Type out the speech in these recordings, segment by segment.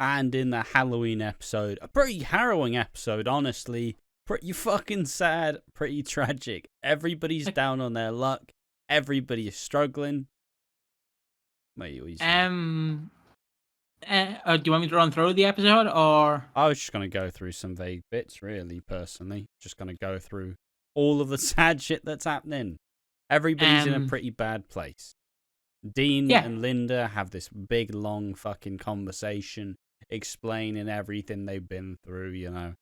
And in the Halloween episode, a pretty harrowing episode, honestly. Pretty fucking sad, pretty tragic. Everybody's down on their luck. Everybody is struggling. Wait, what are you saying? Do you want me to run through the episode, or? I was just going to go through some vague bits, really, personally. Just going to go through all of the sad shit that's happening. Everybody's in a pretty bad place. Dean and Linda have this big, long fucking conversation explaining everything they've been through, you know.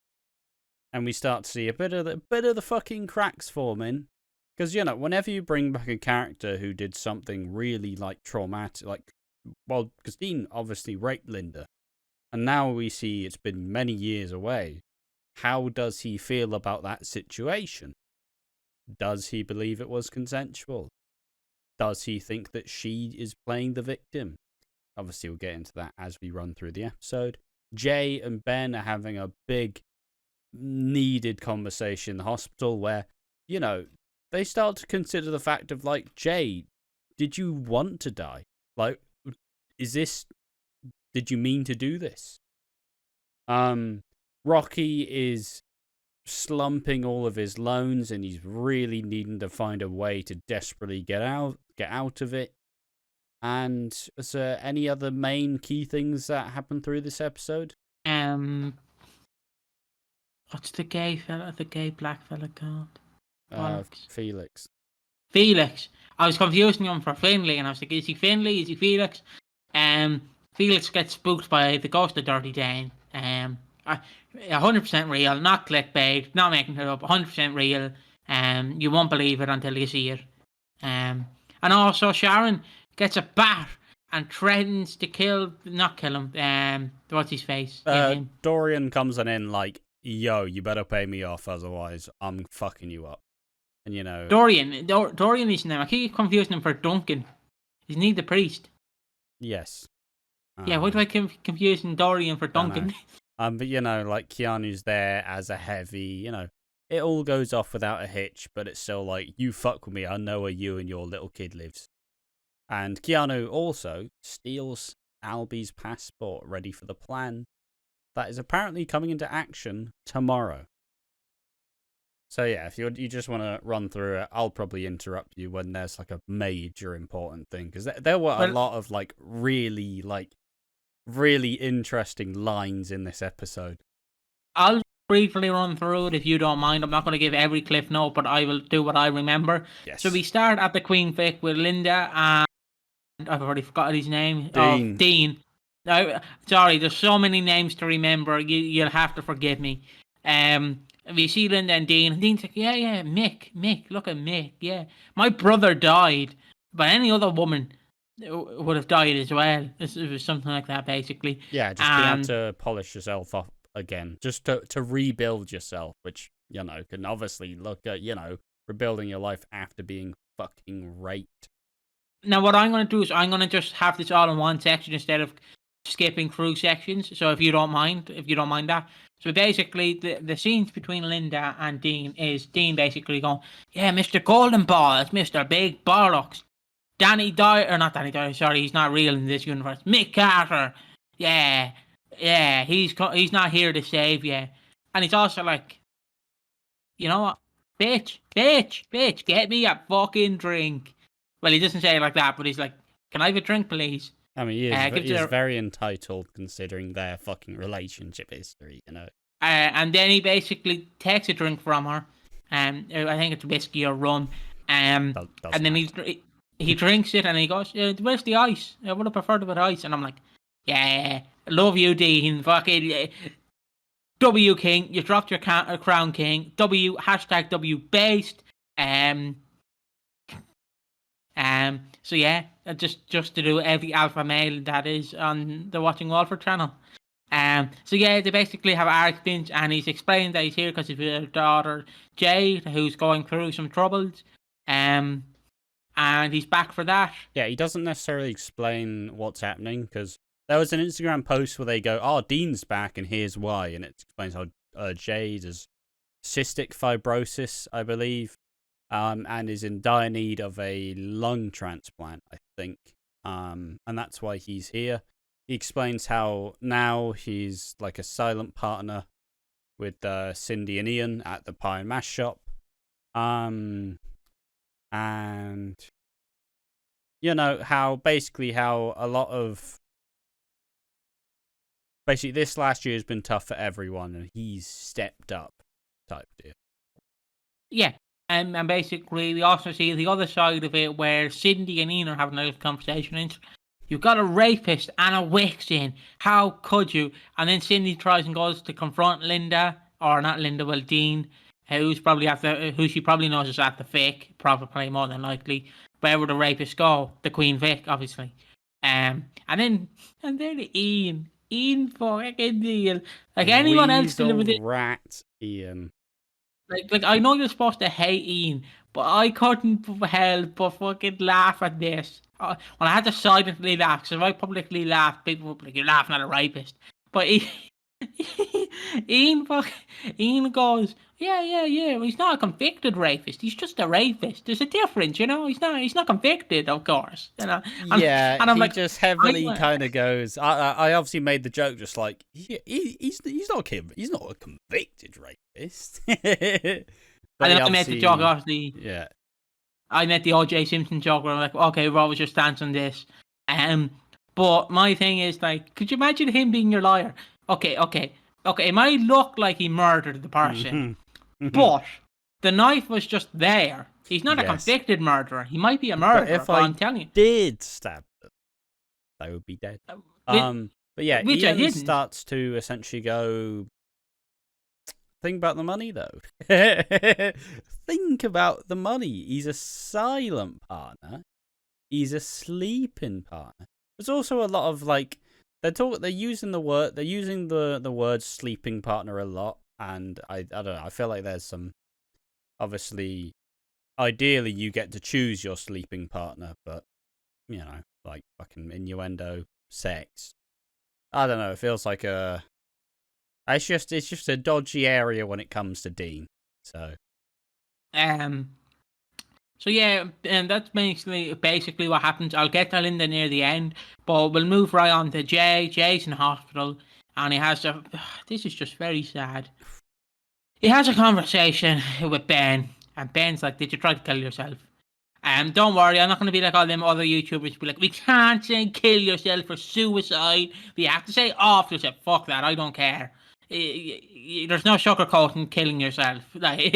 And we start to see a bit of the fucking cracks forming. Because, you know, whenever you bring back a character who did something really, like, traumatic, like, well, because Dean obviously raped Linda. And now we see it's been many years away. How does he feel about that situation? Does he believe it was consensual? Does he think that she is playing the victim? Obviously, we'll get into that as we run through the episode. Jay and Ben are having a big, needed conversation in the hospital where, you know, they start to consider the fact of, like, Jay, did you want to die? Like, did you mean to do this? Rocky is slumping all of his loans and he's really needing to find a way to desperately get out of it. And is there any other main key things that happen through this episode? What's the gay black fella called? Felix. Felix. I was confusing him for Finley, and I was like, is he Finley? Is he Felix? Felix gets spooked by the ghost of Dirty Dane. 100% real, not clickbait, not making it up. 100% real. You won't believe it until you see it. And also Sharon gets a bat and threatens to not kill him. What's his face? Dorian comes in like, yo, you better pay me off, otherwise I'm fucking you up. And you know, Dorian is name. I keep confusing him for Duncan. Isn't he the priest? Yes. Yeah, why do I keep confusing Dorian for Duncan? But you know, like Keanu's there as a heavy, you know, it all goes off without a hitch, but it's still like, you fuck with me, I know where you and your little kid lives. And Keanu also steals Albie's passport, ready for the plan that is apparently coming into action tomorrow. So yeah, if you just want to run through it, I'll probably interrupt you when there's like a major important thing, because there were a lot of like really interesting lines in this episode. I'll briefly run through it if you don't mind. I'm not going to give every cliff note, but I will do what I remember. Yes. So we start at the Queen Vic with Linda and I've already forgotten his name. Dean. Dean. No, sorry, there's so many names to remember. You'll have to forgive me. We see Linda and Dean. And Dean's like, yeah, Mick, look at Mick, yeah. My brother died, but any other woman would have died as well. It was something like that, basically. Yeah, just being able to polish yourself up again, just to rebuild yourself, which, you know, can obviously look at, you know, rebuilding your life after being fucking raped. Now, what I'm going to do is I'm going to just have this all in one section instead of skipping through sections. So if you don't mind that. So basically, the scenes between Linda and Dean is Dean basically going, yeah, Mr. Golden Balls, Mr. Big Bollocks, Danny Dyer, or not Danny Dyer, sorry, he's not real in this universe. Mick Carter, yeah, he's not here to save you. And he's also like, you know what, bitch, get me a fucking drink. Well, he doesn't say it like that, but he's like, can I have a drink, please? I mean, he is very entitled considering their fucking relationship history, you know. And then he basically takes a drink from her. I think it's whiskey or rum. And then he drinks it and he goes, where's the ice? I would have preferred it with ice. And I'm like, yeah, love you, Dean. Fucking W King. You dropped your crown, King. W, #W based. So yeah, just to do every alpha male that is on the Watching Walford channel. So yeah, they basically have arguments, and he's explained that he's here because of his daughter Jade, who's going through some troubles. And he's back for that. Yeah, he doesn't necessarily explain what's happening, because there was an Instagram post where they go, "Oh, Dean's back, and here's why," and it explains how Jade has cystic fibrosis, I believe. And is in dire need of a lung transplant, I think. And that's why he's here. he explains how now he's like a silent partner with Cindy and Ian at the pie and mash shop. And how a lot of basically this last year has been tough for everyone, and he's stepped up, type deal. Yeah, and basically we also see the other side of it where Cindy and Ian are having a little conversation. And you've got a rapist and a Wicks in. How could you? And then Cindy tries and goes to confront Linda, or not Linda, well Dean, who she probably knows is at the Vic, probably more than likely. Where would the rapist go? The Queen Vic, obviously. And then Ian fucking deal. Like anyone else delivered it. Rat Ian. Like I know you're supposed to hate Ian, but I couldn't help but fucking laugh at this. When I had to silently laugh, because if I publicly laugh, people would be like, "You're laughing at a rapist." But Ian goes, yeah. Well, he's not a convicted rapist. He's just a rapist. There's a difference, you know. He's not convicted, of course. You know. And I'm like, just heavily kind of goes. I obviously made the joke, just like he's not a convicted rapist. And then I made the joke, obviously. Yeah. I made the O.J. Simpson joke where I'm like, okay, what was your stance on this? But my thing is, like, could you imagine him being your lawyer? Okay. It might look like he murdered the person, but the knife was just there. He's not a convicted murderer. He might be a murderer, but I'm telling you. Did stab them, they would be dead. But yeah, Ian starts to essentially go, think about the money, though. Think about the money. He's a silent partner. He's a sleeping partner. There's also a lot of like they're using the word sleeping partner a lot, and I don't know. I feel like there's some obviously. Ideally, you get to choose your sleeping partner, but like fucking innuendo, sex. I don't know. It feels like it's just a dodgy area when it comes to Dean. So yeah, and that's basically what happens. I'll get to Linda near the end, but we'll move right on to Jay. Jay's in hospital, and he has this is just very sad. He has a conversation with Ben, and Ben's like, "Did you try to kill yourself?" Don't worry, I'm not going to be like all them other YouTubers be like, "We can't say kill yourself for suicide. We have to say off yourself." Fuck that, I don't care. There's no sugarcoating killing yourself. Like,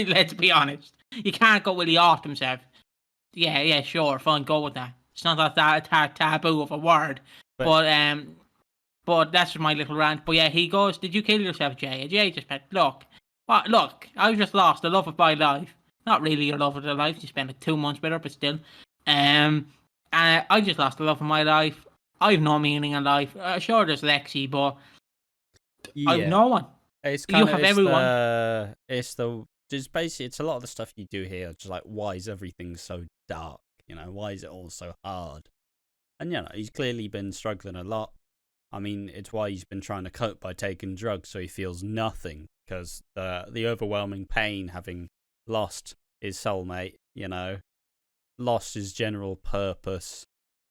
let's be honest. You can't go really off himself. Yeah, sure, fine, go with that. It's not that taboo of a word. But that's my little rant. But yeah, he goes, "Did you kill yourself, Jay?" And Jay just went, Look, I've just lost the love of my life. Not really your love of the life. You spent like 2 months with her, but still. And I just lost the love of my life. I have no meaning in life. Sure, there's Lexi, but I have no one. It's everyone. It's basically it's a lot of the stuff you do here. Just like, why is everything so dark? Why is it all so hard? And he's clearly been struggling a lot. I mean, it's why he's been trying to cope by taking drugs, so he feels nothing, because the overwhelming pain having lost his soulmate, lost his general purpose,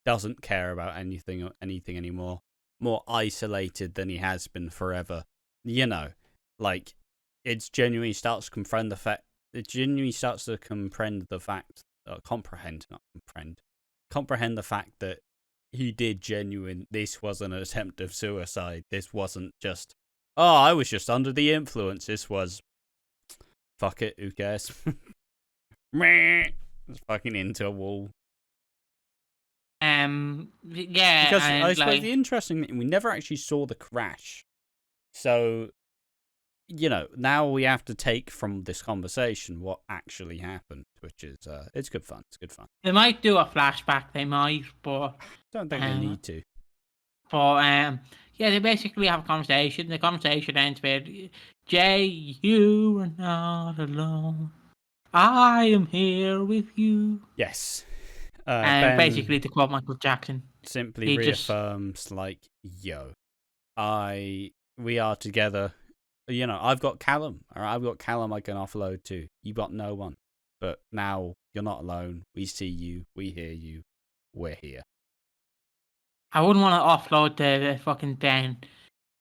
doesn't care about anything anymore, more isolated than he has been forever. Like, it's genuinely starts to comprehend the fact that he did this wasn't an attempt of suicide. This wasn't just, I was just under the influence. This was, fuck it, who cares? It's fucking into a wall. Yeah. Because I suppose the interesting thing, we never actually saw the crash. So, now we have to take from this conversation what actually happened, which is, it's good fun. They might do a flashback, but... I don't think they need to. But, they basically have a conversation. The conversation ends with, "Jay, you are not alone. I am here with you." Yes. And basically, to quote Michael Jackson, simply reaffirms, we are together. I've got Callum. Or I've got Callum I can offload to. You've got no one. But now you're not alone. We see you. We hear you. We're here. I wouldn't want to offload the fucking Ben.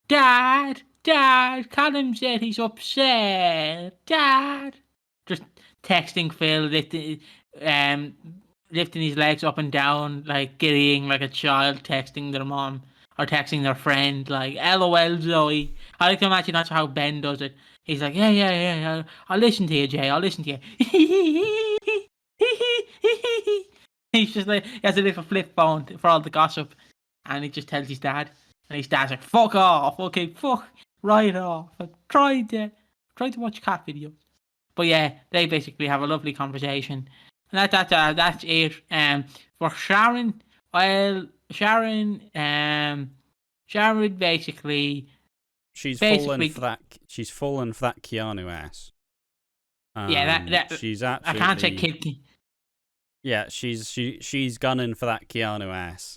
Dad, Callum said he's upset. Dad, just texting Phil, lifting his legs up and down, like giddying like a child, texting their mom or texting their friend, like "LOL, Zoe." I like to imagine that's how Ben does it. He's like, yeah. I'll listen to you, Jay. I'll listen to you. He's just like he has a little flip phone for all the gossip, and he just tells his dad, and his dad's like, "Fuck off, okay, fuck right off." I tried to watch cat videos, but yeah, they basically have a lovely conversation, and that's it. For Sharon, well, Sharon basically she's fallen for that. She's fallen for that Keanu ass. Yeah, that she's absolutely. I can't say kid. Yeah, she's gunning for that Keanu ass.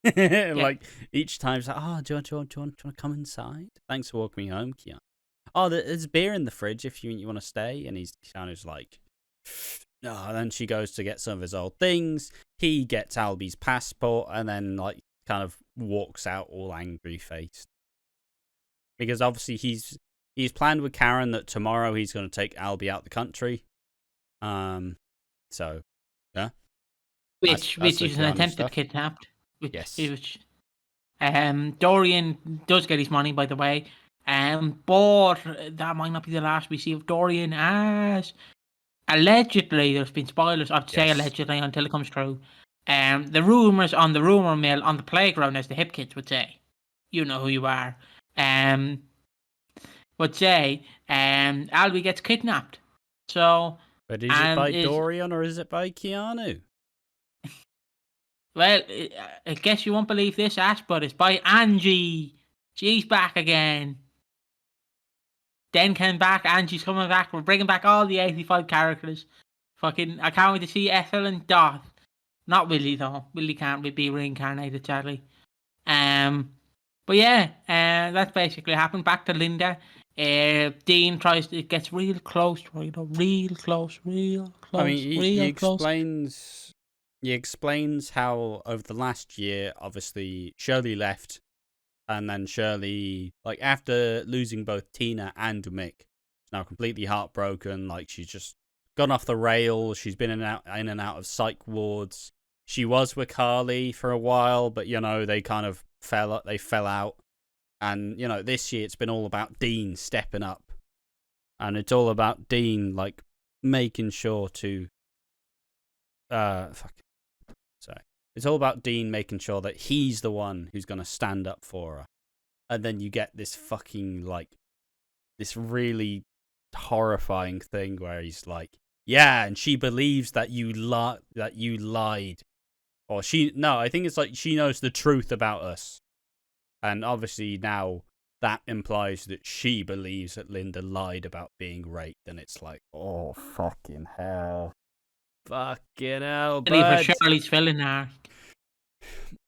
Like each time, she's like, "Oh, do you want to come inside? Thanks for walking me home, Keanu. Oh, there's beer in the fridge if you want to stay." And Keanu's like, "No." And then she goes to get some of his old things. He gets Albie's passport, and then like kind of walks out all angry faced because obviously he's planned with Karen that tomorrow he's going to take Albie out the country. So. Yeah. Which is an attempted kidnap. Yes. Dorian does get his money, by the way. But that might not be the last we see of Dorian, as allegedly there's been spoilers. I'd say allegedly until it comes true. The rumors on the rumor mill on the playground, as the hip kids would say. You know who you are. Would say Albie gets kidnapped. So. But is it by Dorian or is it by Keanu? Well, I guess you won't believe this, Ash, but it's by Angie. She's back again. Den came back, Angie's coming back. We're bringing back all the 85 characters. Fucking, I can't wait to see Ethel and Dot. Not Willie, though. Willie can't be reincarnated, sadly. But yeah, that's basically happened. Back to Linda. Dean gets real close, real close. I mean, he explains how over the last year, obviously, Shirley left, and then Shirley, like, after losing both Tina and Mick, is now completely heartbroken. Like, she's just gone off the rails. She's been in and out of psych wards. She was with Carly for a while, but, you know, they kind of fell out. And, you know, this year it's been all about Dean stepping up. And it's all about Dean, like, making sure to... It's all about Dean making sure that he's the one who's going to stand up for her. And then you get this fucking, like, this really horrifying thing where he's like, yeah, and she believes that you lied. Or I think it's like she knows the truth about us. And obviously now that implies that she believes that Linda lied about being raped. And it's like, oh, fucking hell. Fucking hell, bud. Shirley's filling her.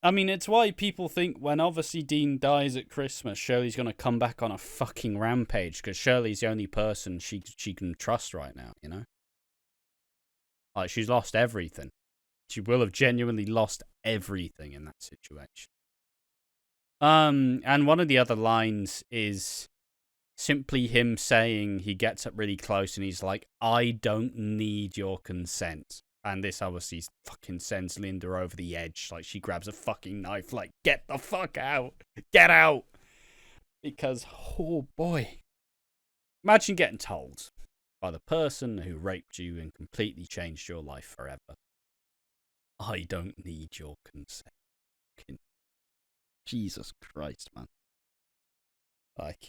I mean, it's why people think when obviously Dean dies at Christmas, Shirley's going to come back on a fucking rampage because Shirley's the only person she can trust right now, you know? Like, she's lost everything. She will have genuinely lost everything in that situation. And one of the other lines is simply him saying, he gets up really close and he's like, I don't need your consent. And this obviously fucking sends Linda over the edge. Like, she grabs a fucking knife, like, get the fuck out. Get out. Because, oh boy. Imagine getting told by the person who raped you and completely changed your life forever, I don't need your consent. Fucking Jesus Christ, man. Like,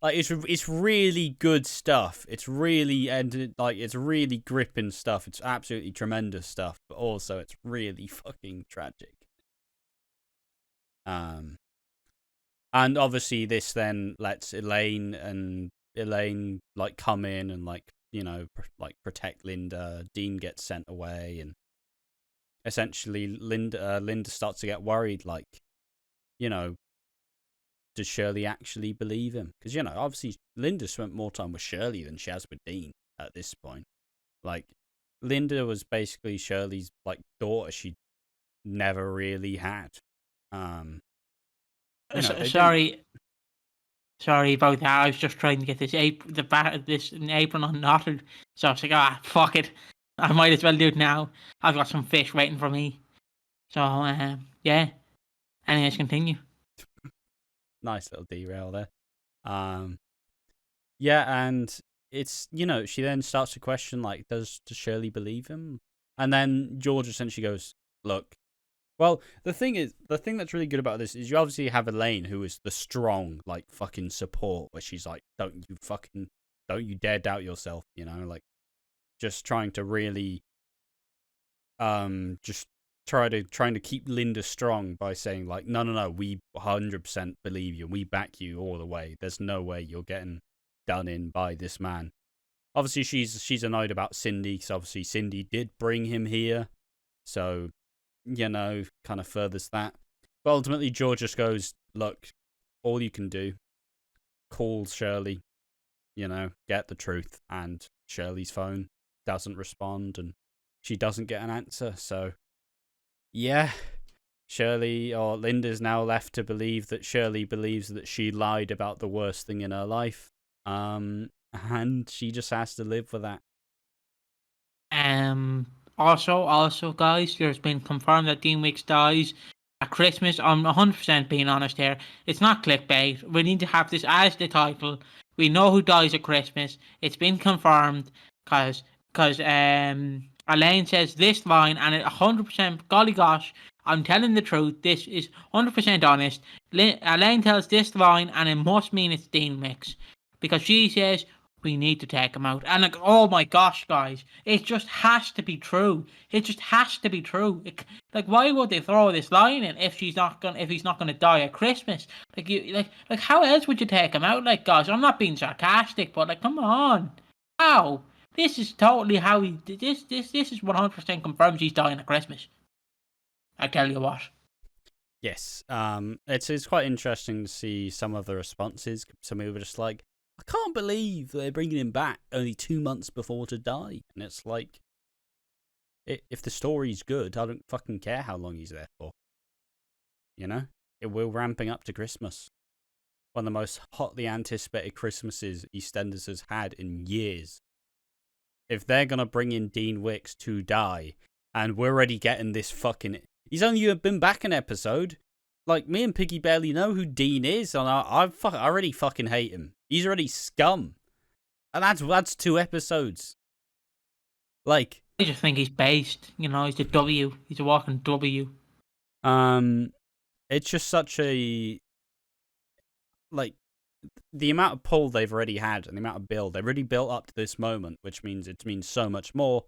it's really good stuff. It's really it's really gripping stuff. It's absolutely tremendous stuff, but also it's really fucking tragic. And obviously this then lets Elaine like come in and like, you know, like protect Linda. Dean gets sent away, and essentially Linda starts to get worried, like, you know, does Shirley actually believe him? Because, you know, obviously Linda spent more time with Shirley than she has with Dean at this point. Like, Linda was basically Shirley's, like, daughter. She never really had. Sorry about that. I was just trying to get this apron unknotted. So I was like, fuck it. I might as well do it now. I've got some fish waiting for me. So, yeah. Anyways, continue. Nice little derail there. Yeah, and it's, she then starts to question, like, does Shirley believe him? And then George essentially goes, look. Well, the thing that's really good about this is you obviously have Elaine, who is the strong, like, fucking support, where she's like, don't you dare doubt yourself, like, just trying to really, just trying to keep Linda strong by saying, like, no, we 100% believe you, we back you all the way. There's no way you're getting done in by this man. Obviously, she's annoyed about Cindy, because obviously Cindy did bring him here, so, kind of furthers that. But ultimately, George just goes, look, all you can do, call Shirley, get the truth. And Shirley's phone doesn't respond, and she doesn't get an answer. So, yeah, Linda's now left to believe that Shirley believes that she lied about the worst thing in her life. And she just has to live with that. Also, guys, there's been confirmed that Dean Wicks dies at Christmas. I'm 100% being honest here. It's not clickbait. We need to have this as the title. We know who dies at Christmas. It's been confirmed because Elaine says this line, and 100%, golly gosh, I'm telling the truth. This is 100% honest. Elaine tells this line, and it must mean it's Dean Wicks, because she says, we need to take him out. And like, oh my gosh, guys, it just has to be true. It just has to be true. Like, why would they throw this line in if he's not gonna die at Christmas? Like, how else would you take him out? Like, gosh, I'm not being sarcastic, but like, come on, how? This is totally how he. This is 100% confirms he's dying at Christmas. I tell you what. Yes, it's quite interesting to see some of the responses. Some people are just like, I can't believe they're bringing him back only 2 months before to die. And it's like, if the story's good, I don't fucking care how long he's there for. We're ramping up to Christmas. One of the most hotly anticipated Christmases EastEnders has had in years. If they're going to bring in Dean Wicks to die, and we're already getting this fucking... He's only been back an episode. Like, me and Piggy barely know who Dean is, and I already fucking hate him. He's already scum. And that's 2 episodes. Like... I just think he's based. He's a W. He's a walking W. It's just such a... Like, the amount of pull they've already had and the amount of build, they've already built up to this moment, which means it means so much more.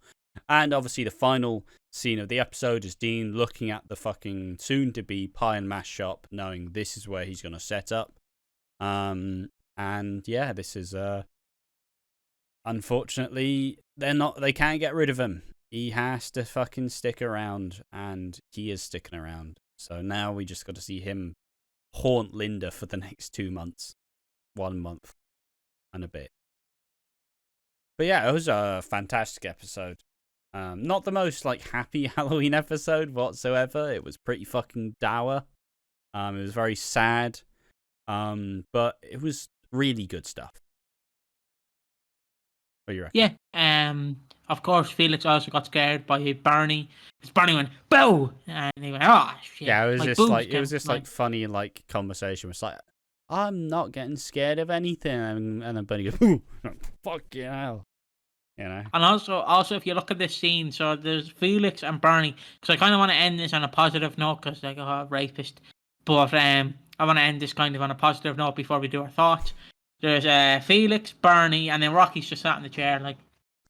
And obviously the final scene of the episode is Dean looking at the fucking soon-to-be pie and mash shop, knowing this is where he's going to set up. And yeah, this is... Unfortunately, they can't get rid of him. He has to fucking stick around, and he is sticking around. So now we just got to see him haunt Linda for the next 2 months. 1 month and a bit. But yeah, it was a fantastic episode. Not the most like happy Halloween episode whatsoever. It was pretty fucking dour. It was very sad. But it was really good stuff. What do you reckon? Yeah. Of course, Felix also got scared by Barney. Because Barney went, "Boo!" And he went, "Oh shit!" Yeah, it was just like funny like conversation. It's like, I'm not getting scared of anything, and then Barney goes, "Ooh, fuck hell," And also, if you look at this scene, so there's Felix and Barney. Because I kind of want to end this on a positive note, because like, rapist. But I want to end this kind of on a positive note before we do our thoughts. There's Felix, Barney, and then Rocky's just sat in the chair, like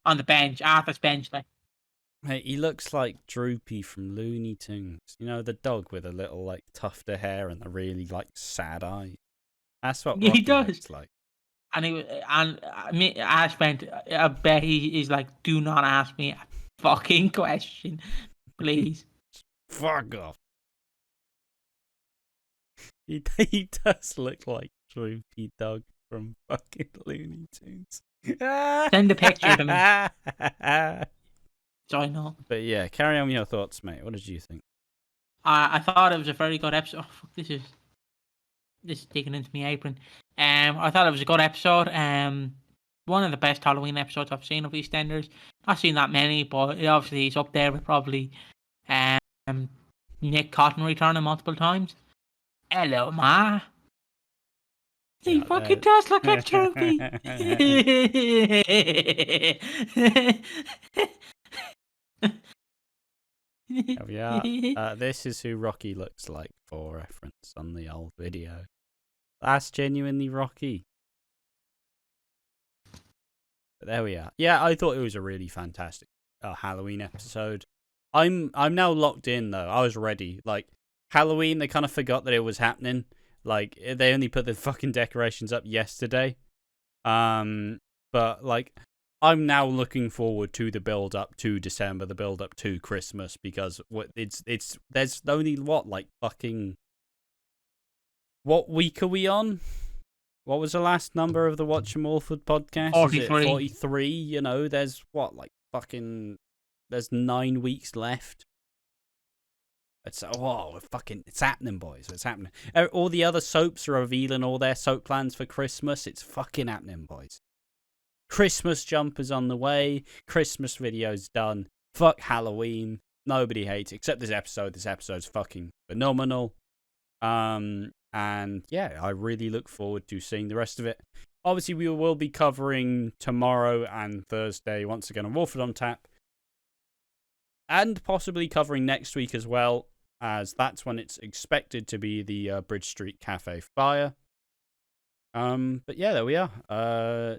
on the bench, Arthur's bench, like. Hey, he looks like Droopy from Looney Tunes. The dog with a little like tuft of hair and a really like sad eye. That's what Rocky looks like. And I bet he's like, do not ask me a fucking question, please. Fuck off. He does look like Droopy Dog from fucking Looney Tunes. Send a picture to me. So I know. But yeah, carry on with your thoughts, mate. What did you think? I thought it was a very good episode. Oh, fuck, this is digging into my apron. I thought it was a good episode. One of the best Halloween episodes I've seen of EastEnders. Not seen that many, but obviously he's up there with probably Mick Carter returning multiple times. Hello, Ma. He fucking does look like Trophy. Yeah, this is who Rocky looks like for reference on the old video. That's genuinely Rocky. But there we are. Yeah, I thought it was a really fantastic Halloween episode. I'm now locked in though. I was ready. Like Halloween, they kind of forgot that it was happening. Like they only put the fucking decorations up yesterday. But like I'm now looking forward to the build up to December, the build up to Christmas, because there's only what week are we on? What was the last number of the Watching Walford podcast? 43. 43, you know, there's there's 9 weeks left. It's happening, boys. It's happening. All the other soaps are revealing all their soap plans for Christmas. It's fucking happening, boys. Christmas jumpers on the way. Christmas videos done. Fuck Halloween. Nobody hates it except this episode. This episode's fucking phenomenal. And yeah, I really look forward to seeing the rest of it. Obviously, we will be covering tomorrow and Thursday once again on Walford on Tap. And possibly covering next week as well, as that's when it's expected to be the Bridge Street Cafe fire. But yeah, there we are.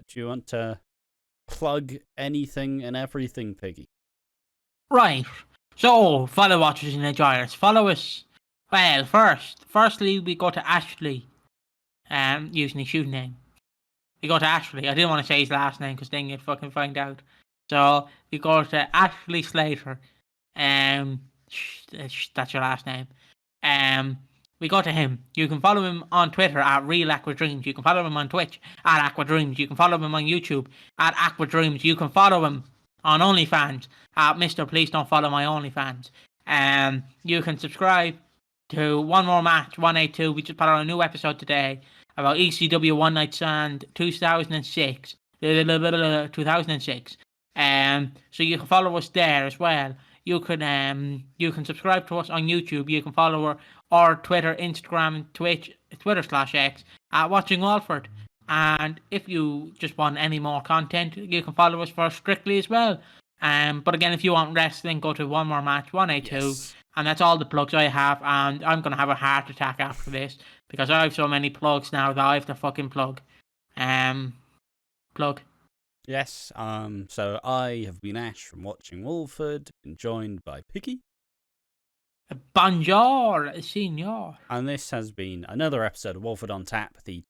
Do you want to plug anything and everything, Piggy? Right. So, fellow watchers and enjoyers, follow us. Well, firstly, we go to Ashley, using his shoe name. We go to Ashley. I didn't want to say his last name because then you'd fucking find out. So, you go to Ashley Slater. That's your last name. We go to him. You can follow him on Twitter at RealAquaDreams. You can follow him on Twitch at AquaDreams. You can follow him on YouTube at AquaDreams. You can follow him on OnlyFans at Mr. Please Don't Follow My OnlyFans. You can subscribe to One More Match 182. We just put out a new episode today about ECW One Night Stand 2006. 2006. So you can follow us there as well. You can subscribe to us on YouTube. You can follow our Twitter, Instagram, Twitch, Twitter/X at Watching Walford. And if you just want any more content, you can follow us for Strictly as well. But again, if you want wrestling, go to One More Match 182. Yes. And that's all the plugs I have. And I'm gonna have a heart attack after this because I have so many plugs now that I have to fucking plug. Plug. Yes, so I have been Ash from Watching Walford, been joined by Piggy. Bonjour, senor. And this has been another episode of Walford on Tap, the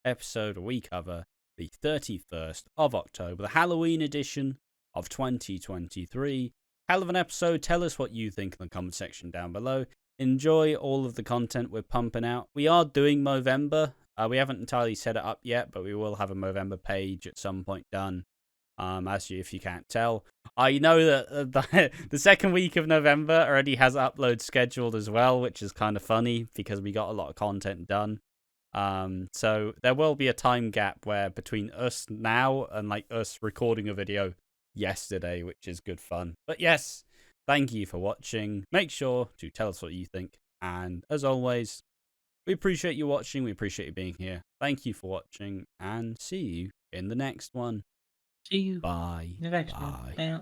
episode we cover the 31st of October, the Halloween edition of 2023. Hell of an episode. Tell us what you think in the comment section down below. Enjoy all of the content we're pumping out. We are doing Movember. We haven't entirely set it up yet, but we will have a Movember page at some point done. If you can't tell, I know that the second week of November already has uploads scheduled as well, which is kind of funny because we got a lot of content done. So there will be a time gap where between us now and like us recording a video yesterday, which is good fun. But yes, thank you for watching. Make sure to tell us what you think, and as always, we appreciate you watching. We appreciate you being here. Thank you for watching, and see you in the next one. See you. Bye. In the next one. Yeah.